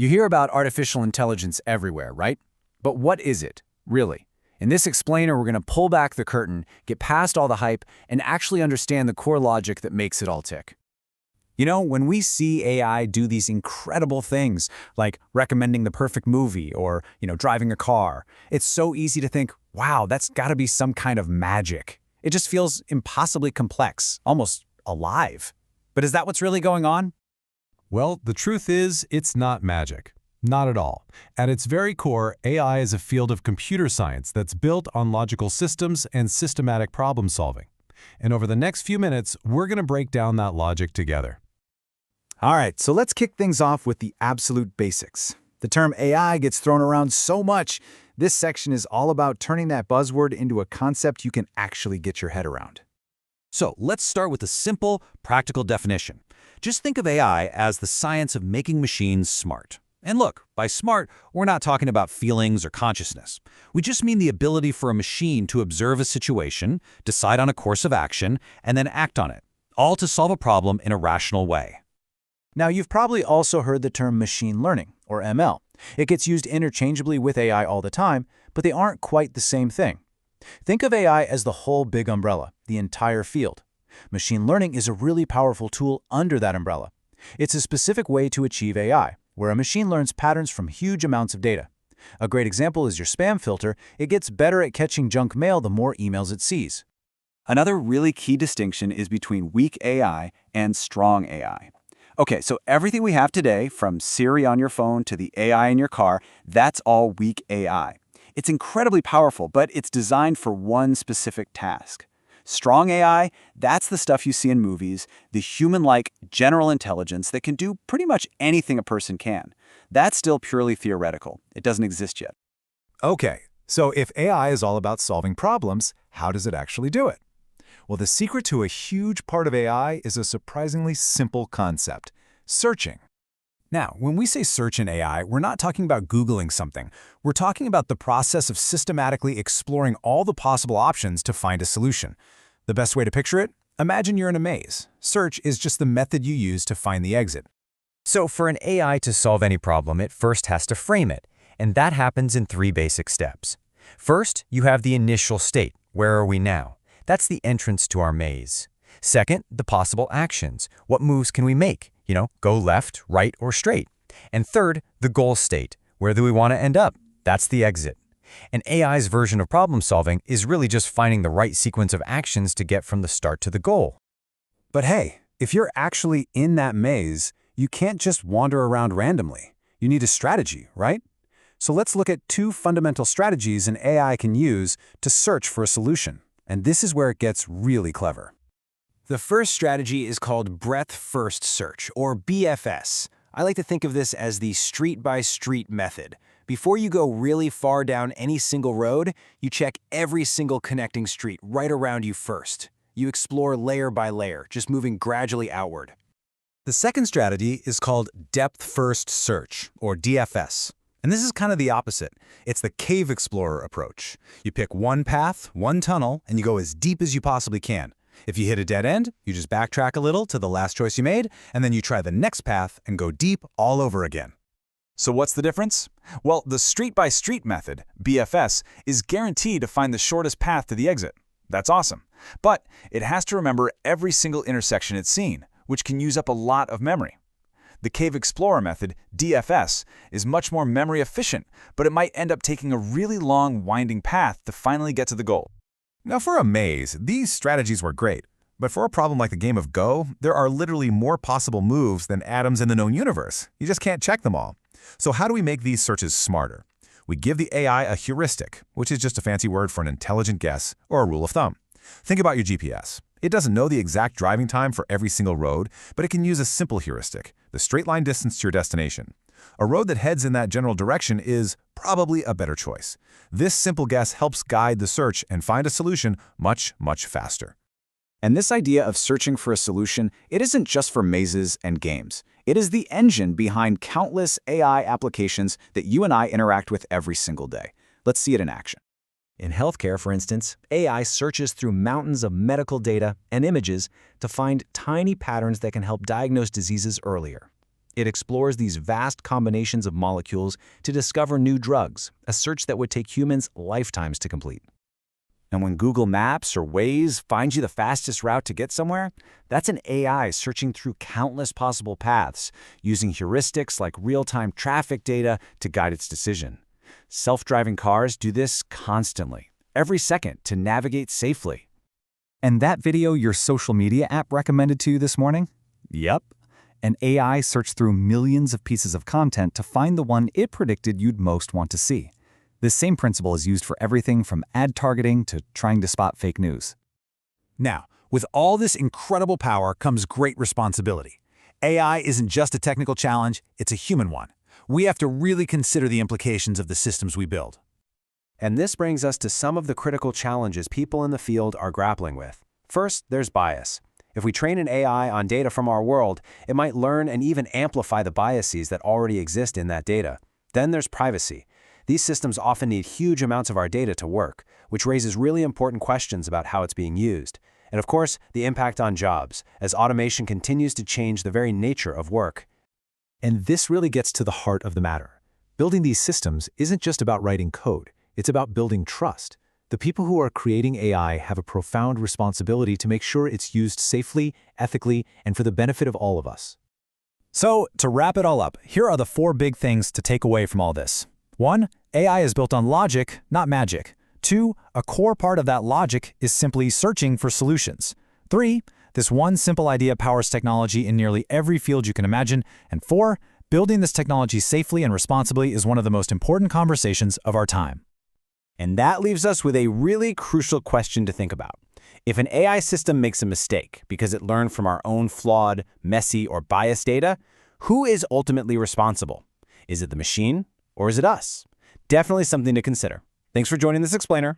You hear about artificial intelligence everywhere, right? But what is it, really? In this explainer, we're going to pull back the curtain, get past all the hype, and actually understand the core logic that makes it all tick. You know, when we see AI do these incredible things, like recommending the perfect movie or, driving a car, it's so easy to think, wow, that's got to be some kind of magic. It just feels impossibly complex, almost alive. But is that what's really going on? Well, the truth is, it's not magic. Not at all. At its very core, AI is a field of computer science that's built on logical systems and systematic problem solving. And over the next few minutes, we're going to break down that logic together. All right, so let's kick things off with the absolute basics. The term AI gets thrown around so much. This section is all about turning that buzzword into a concept you can actually get your head around. So let's start with a simple, practical definition. Just think of AI as the science of making machines smart. And look, by smart, we're not talking about feelings or consciousness. We just mean the ability for a machine to observe a situation, decide on a course of action, and then act on it, all to solve a problem in a rational way. Now, you've probably also heard the term machine learning, or ML. It gets used interchangeably with AI all the time, but they aren't quite the same thing. Think of AI as the whole big umbrella, the entire field. Machine learning is a really powerful tool under that umbrella. It's a specific way to achieve AI, where a machine learns patterns from huge amounts of data. A great example is your spam filter. It gets better at catching junk mail the more emails it sees. Another really key distinction is between weak AI and strong AI. Okay, so everything we have today, from Siri on your phone to the AI in your car, that's all weak AI. It's incredibly powerful, but it's designed for one specific task. Strong AI, that's the stuff you see in movies, the human-like general intelligence that can do pretty much anything a person can. That's still purely theoretical. It doesn't exist yet. Okay, so if AI is all about solving problems, how does it actually do it? Well, the secret to a huge part of AI is a surprisingly simple concept: searching. Now, when we say search in AI, we're not talking about Googling something. We're talking about the process of systematically exploring all the possible options to find a solution. The best way to picture it? Imagine you're in a maze. Search is just the method you use to find the exit. So for an AI to solve any problem, it first has to frame it, and that happens in 3 basic steps. First, you have the initial state. Where are we now? That's the entrance to our maze. Second, the possible actions. What moves can we make? Go left, right, or straight. And third, the goal state. Where do we want to end up? That's the exit. An AI's version of problem solving is really just finding the right sequence of actions to get from the start to the goal. But hey, if you're actually in that maze, you can't just wander around randomly. You need a strategy, right? So let's look at 2 fundamental strategies an AI can use to search for a solution. And this is where it gets really clever. The first strategy is called breadth-first search, or BFS. I like to think of this as the street-by-street method. Before you go really far down any single road, you check every single connecting street right around you first. You explore layer by layer, just moving gradually outward. The second strategy is called depth-first search, or DFS. And this is kind of the opposite. It's the cave explorer approach. You pick one path, one tunnel, and you go as deep as you possibly can. If you hit a dead end, you just backtrack a little to the last choice you made, and then you try the next path and go deep all over again. So what's the difference? Well, the street-by-street method, BFS, is guaranteed to find the shortest path to the exit. That's awesome. But it has to remember every single intersection it's seen, which can use up a lot of memory. The Cave Explorer method, DFS, is much more memory efficient, but it might end up taking a really long, winding path to finally get to the goal. Now, for a maze, these strategies were great. But for a problem like the game of Go, there are literally more possible moves than atoms in the known universe. You just can't check them all. So how do we make these searches smarter? We give the AI a heuristic, which is just a fancy word for an intelligent guess or a rule of thumb. Think about your GPS. It doesn't know the exact driving time for every single road, but it can use a simple heuristic, the straight line distance to your destination. A road that heads in that general direction is probably a better choice. This simple guess helps guide the search and find a solution much, much faster. And this idea of searching for a solution, it isn't just for mazes and games. It is the engine behind countless AI applications that you and I interact with every single day. Let's see it in action. In healthcare, for instance, AI searches through mountains of medical data and images to find tiny patterns that can help diagnose diseases earlier. It explores these vast combinations of molecules to discover new drugs, a search that would take humans lifetimes to complete. And when Google Maps or Waze finds you the fastest route to get somewhere, that's an AI searching through countless possible paths, using heuristics like real-time traffic data to guide its decision. Self-driving cars do this constantly, every second, to navigate safely. And that video your social media app recommended to you this morning? Yep. An AI searched through millions of pieces of content to find the one it predicted you'd most want to see. This same principle is used for everything from ad targeting to trying to spot fake news. Now, with all this incredible power comes great responsibility. AI isn't just a technical challenge, it's a human one. We have to really consider the implications of the systems we build. And this brings us to some of the critical challenges people in the field are grappling with. First, there's bias. If we train an AI on data from our world, it might learn and even amplify the biases that already exist in that data. Then there's privacy. These systems often need huge amounts of our data to work, which raises really important questions about how it's being used. And of course, the impact on jobs, as automation continues to change the very nature of work. And this really gets to the heart of the matter. Building these systems isn't just about writing code, it's about building trust. The people who are creating AI have a profound responsibility to make sure it's used safely, ethically, and for the benefit of all of us. So, to wrap it all up, here are the 4 big things to take away from all this. 1. AI is built on logic, not magic. 2. A core part of that logic is simply searching for solutions. 3. This one simple idea powers technology in nearly every field you can imagine. And 4. Building this technology safely and responsibly is one of the most important conversations of our time. And that leaves us with a really crucial question to think about. If an AI system makes a mistake because it learned from our own flawed, messy, or biased data, who is ultimately responsible? Is it the machine or is it us? Definitely something to consider. Thanks for joining this explainer.